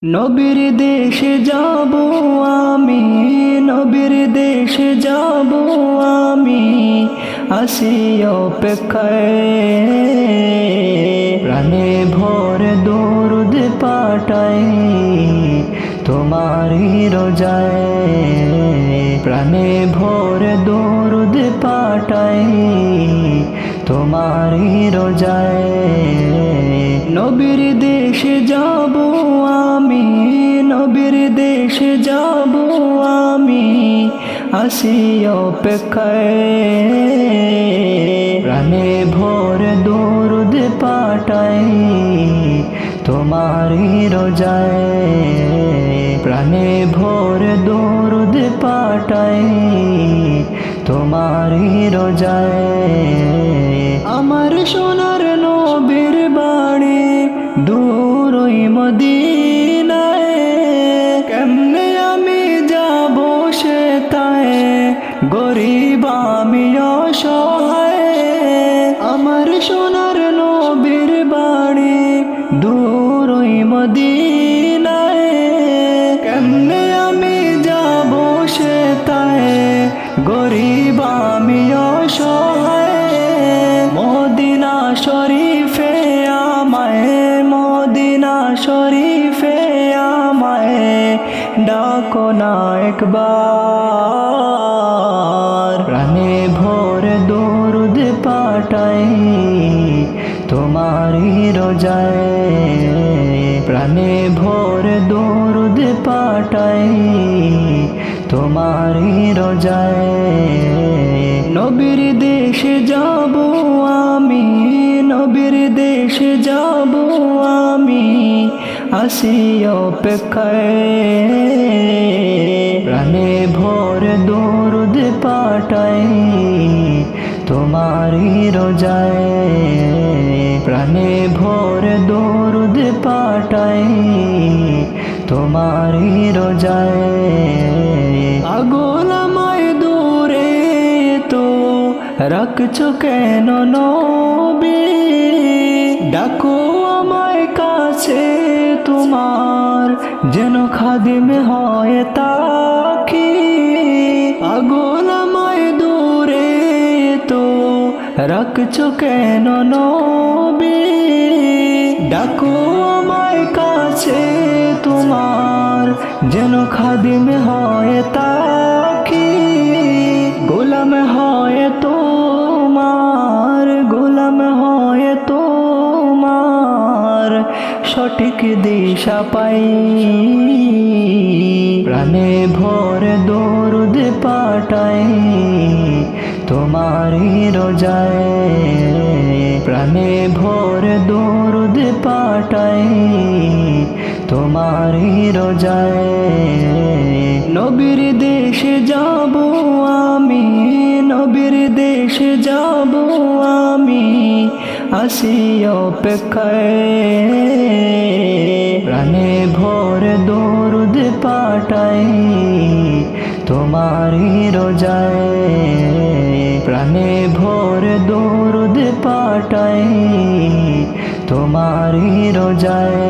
নবীর দেশে যাব আমি, নবীর দেশে যাব আমি, আসি অপেক্ষায়। প্রাণে ভরে দরুদ পাঠাই তোমারি রোজায়। প্রাণে ভরে দরুদ পাঠাই তোমারি রোজায়। নবীর দেশে যাব আমি, নবীর দেশে যাব আমি, আসি অপেক্ষায়। প্রাণে ভরে দরুদ পাঠাই তোমারি রোজায়। প্রাণে ভরে দরুদ পাঠাই তোমারি রোজায়। আমার সোনার নবীর বাড়ি দূর ওই মদিনায়, কেমনে আমি যাব সেটায়, গরিব আমি অসহায়। আমার সোনার নবীর বাড়ি দূর ওই মদিনায়, কেমনে আমি যাব সেটায়, গরিব আমি অসহায়। মদিনা শরীফে আমায়, মদিনা শরীফে আমায় ডাকো না একবার। প্রাণে ভরে দরুদ পাঠাই তোমারি রোজায়। প্রাণে ভরে দরুদ পাঠাই তোমারি রোজায়। নবীর দেশে যাব আমি, নবীর দেশে যাব আমি, আসি অপেক্ষায়। প্রাণে ভরে দরুদ পাঠাই তোমারি রোজায়। প্রাণে ভরে দরুদ পাঠাই তোমারি রোজায়। পাগল আমায় দূরে তো রাখছো কেন নবী, ডাকো আমায় কাছে তোমার, যেন খাদিম হয় তাকি। পাগল আমায় দূরে তো রাখছো কেন নবী, ডাকো আমায় কাছে তোমার, যেন খাদিম হয় তাকি। গোলাম হয় তোমার, গোলাম হয় তোমার, সঠিক দিশা পাই। প্রাণে ভরে দরুদ পাঠাই তোমারি রোজায়। প্রাণে ভরে দরুদ পাঠাই তোমারি রোজায়। নবীর দেশে যাব আমি, নবীর দেশে যাব আমি, আসি অপেক্ষায়। প্রাণে ভরে দরুদ পাঠাই তোমারি রোজায়। প্রাণে ভরে দরুদ পাঠাই তোমারি রোজায়।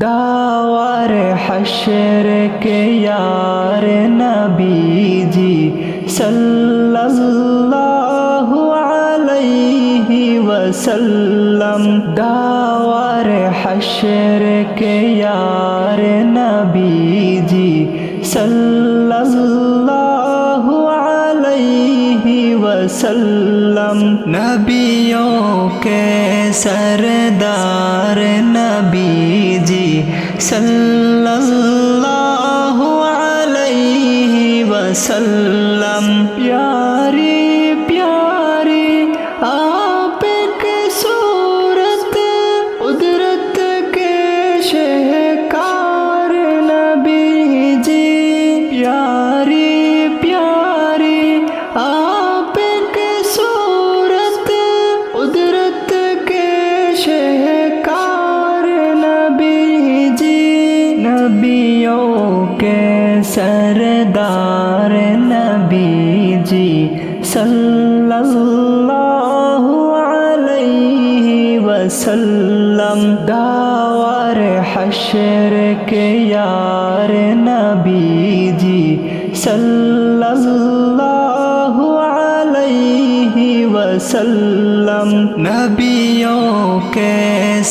दावर हशर के यार नबीजी सल्लल्लाहु अलैहि वसल्लम। दावर हशर के यार नबीजी सल्लल्लाहु अलैहि वसल्लम। नबियों के सरदार नबीजी सल्लल्लाहु अलैहि वसल्लम। प्यारी प्यारी आपकी सूरत, कुदरत के शहकार नबीजी। प्यारी प्यारी आपकी सूरत, कुदरत के शहकार नबीजी। नबियों के सरदार नबीजी सल्लल्लाहु अलैहि वसल्लम। दावर حشر کے یار نبی صلاللہ علیہ وسلم، نبیوں کے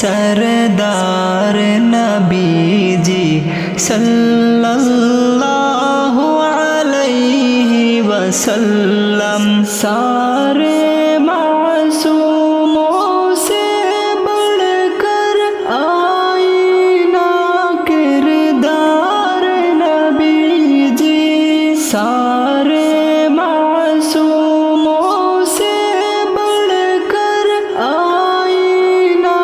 سردار نبی صلی اللہ علیہ وسلم، سارے معصوموں سے بڑھ کر آئینہ کردار نبی جی، سارے معصوموں سے بڑھ کر آئینہ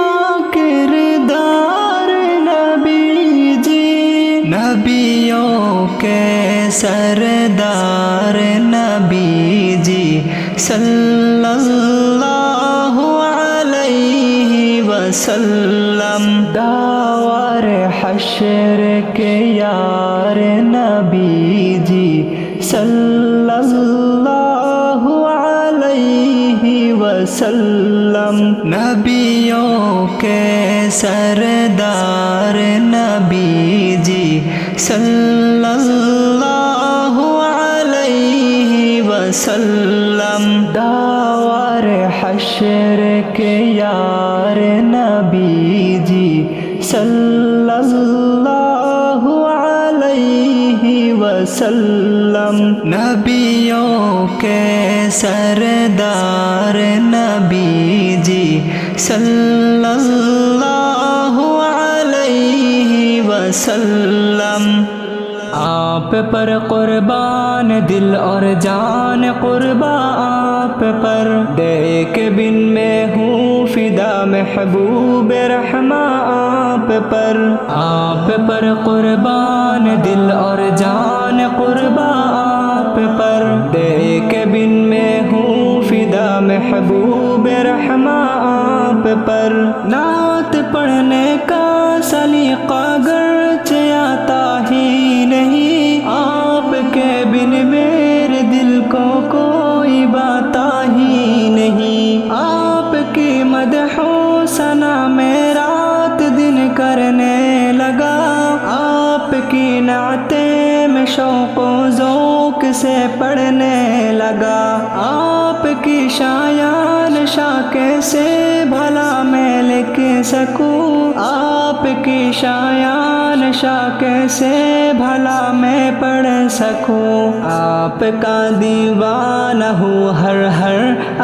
کردار نبی جی، نبیوں کے سردار نبی جی صلی اللہ علیہ وسلم، داور حشر کے یار نبی جی صلی اللہ علیہ وسلم، نبیوں کے سردار نبی جی صلی اللہ علیہ وسلم، داور حشر کے یار نبی جی صلی اللہ علیہ وسلم، نبیوں کے سردار نبی جی صلی اللہ علیہ وسلم، آپ پر قربان دل اور جان قربان آپ پر، دیکھ بن میں ہوں فدا محبوب رحماں آپ پر، آپ پر قربان دل اور جان قربان آپ پر، دیکھ بن میں ہوں فدا محبوب رحماں آپ پر، نعت پڑھنے کا سلیقہ گرچہ آتا ہی نہیں، آپ کے بن میرے دل کو کوئی بات ہی نہیں، آپ کی مدح و ثنا میں رات دن کرنے لگا، آپ کی نعتیں میں شوق و ذوق سے پڑھنے لگا، آپ کی شایان شاہ کیسے بھلا میں لکھ سکوں، آپ کی شایان شاہ کیسے بھلا میں پڑھ سکوں، آپ کا دیوانہ ہوں ہر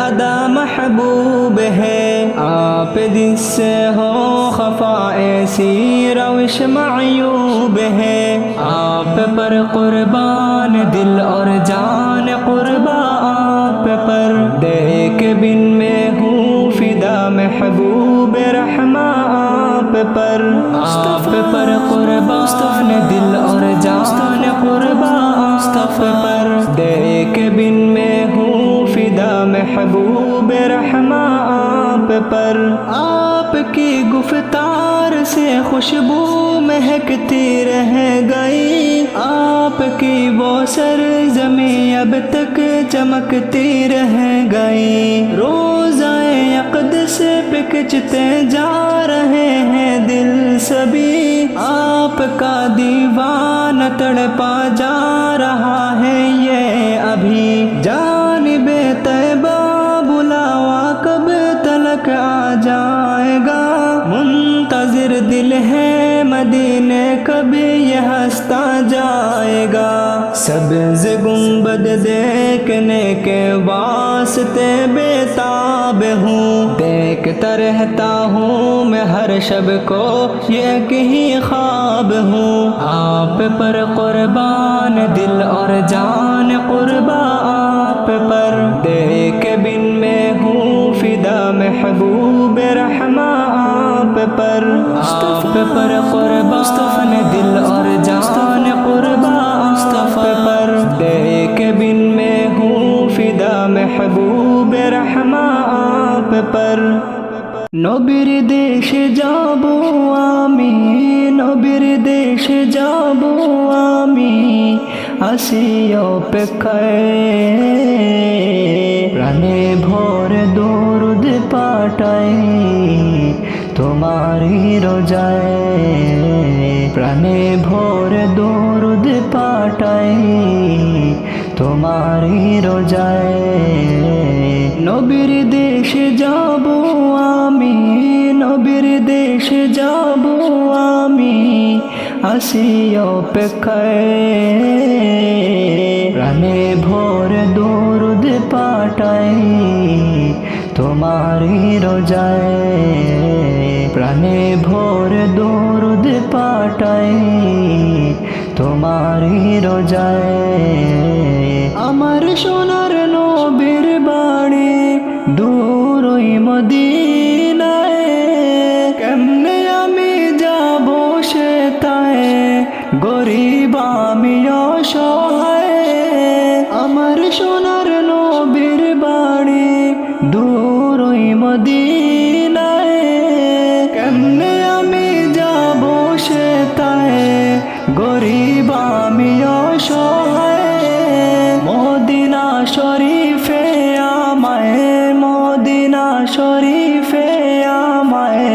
ادا محبوب ہے، آپ جس سے ہو خفا ایسی روش معیوب ہے، آپ پر قربان دل اور جان قربان آپ پر، دیکھ بن میں ہوں فدا محبوب رحماں آپ پر، آپ پر قربان دل اور جان قربان آپ پر، دیکھ بن میں ہوں فدا محبوب رحماں آپ پر، آپ کی گفتار سے خوشبو مہکتی رہ گئی، آپ کی وہ سرزمین اب تک چمکتی رہ گئی، روزہ اقدس پہ کھنچتے جا رہے ہیں دل سبھی، آپ کا دیوانہ تڑپا جا رہا ہے یہ ابھی، جانب طیبہ بلاوا کب تلک آ جائے گا، منتظر دل ہے مدینے کب یہ ہنستا جائے گا، سبز گنبد دیکھنے کے واسطے بیتاب ہوں، دیکھتا رہتا ہوں میں ہر شب کو یہ کہیں خواب ہوں، آپ پر قربان دل اور جان قربان آپ پر، دیکھ بن میں ہوں فدا محبوب رحماں آپ پر، آپ پر قربان دل اور جان قربان آپ پر، دیکھ بن میں ہوں فدا محبوب رحماں آپ پر، নবীর দেশে যাব আমি, নবীর দেশে যাব আমি, আসি অপেক্ষায় প্রাণে ভরে দরুদ পাঠাই তোমারই রোজায়। তোমারি রোজায়। নবীর দেশে যাব আমি, নবীর দেশে যাব আমি, আসি অপেক্ষায়। প্রাণে ভোর দরুদ পাঠাই তোমারি রোজায়। প্রাণে ভোর দরুদ পাঠাই তোমারি রোজায়। আমার সোনার নবীর বাড়ি দূর ওই মদিনায়, কেমনে আমি যাব সে তাই, গরিব আমি অসহায়। আমার সোনার নবীর বাড়ি দূর ওই মদিনায়, কেমনে আমি যাব সে তাই, গরিব আমি অসহায়। মদিনা শরীফে আমায়, মদিনা শরীফে আমায়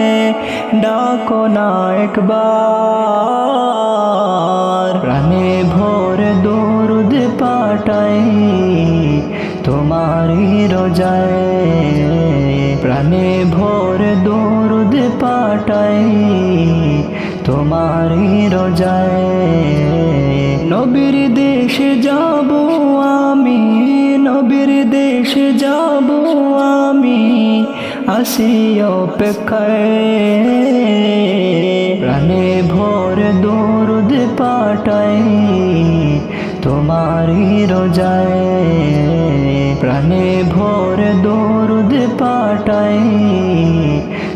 ডাকো না একবার। প্রাণে ভোর দরুদ পাঠাই তোমারি রোজায়। প্রাণে ভোর দরুদ পাঠাই তোমারি রোজায়। নবীর দেশে যাব আমি, নবীর দেশে যাব আমি, আসি অপেক্ষায়। প্রাণে ভোর দরুদ পাঠাই তোমারি রোজায়। প্রাণে ভোর দরুদ পাঠাই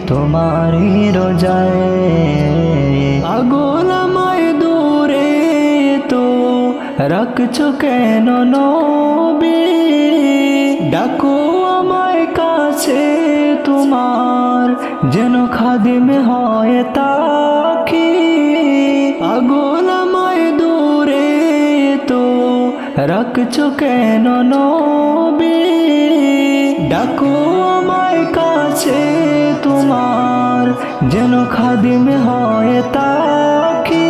তোমারি রোজায়। পাগল আমায় দূরে তো রাখছো কেন নবী, ডাকো আমায় কাছে তোমার, যেন খাদিম হয় তাকি। পাগল আমায় দূরে তো রাখছো কেন নবী, ডাকো আমায় কাছে তোমার, যেন খাদিম হয় তাকি।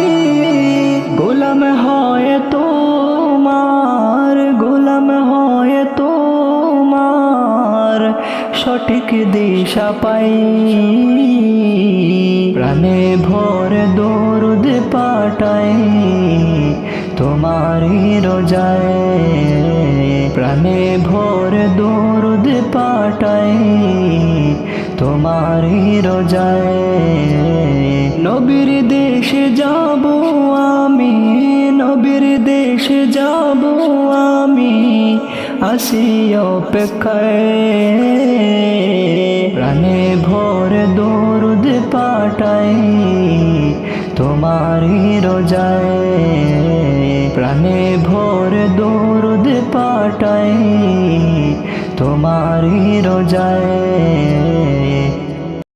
গোলাম হয় তোমার, গোলাম হয় তোমার, সঠিক দিশা পাই। প্রাণে ভোর দরুদ পাঠাই তোমারি রোজায়। প্রাণে ভোর দরুদ পাঠাই তোমারি রোজায়। নবীর দেশে যাব আমি, নবীর দেশে যাব আমি, আসি অপেক্ষায়। প্রাণে ভোর দরুদ পাঠাই তোমারি রোজায়। প্রাণে ভোর দরুদ পাঠাই তোমারি রোজায়।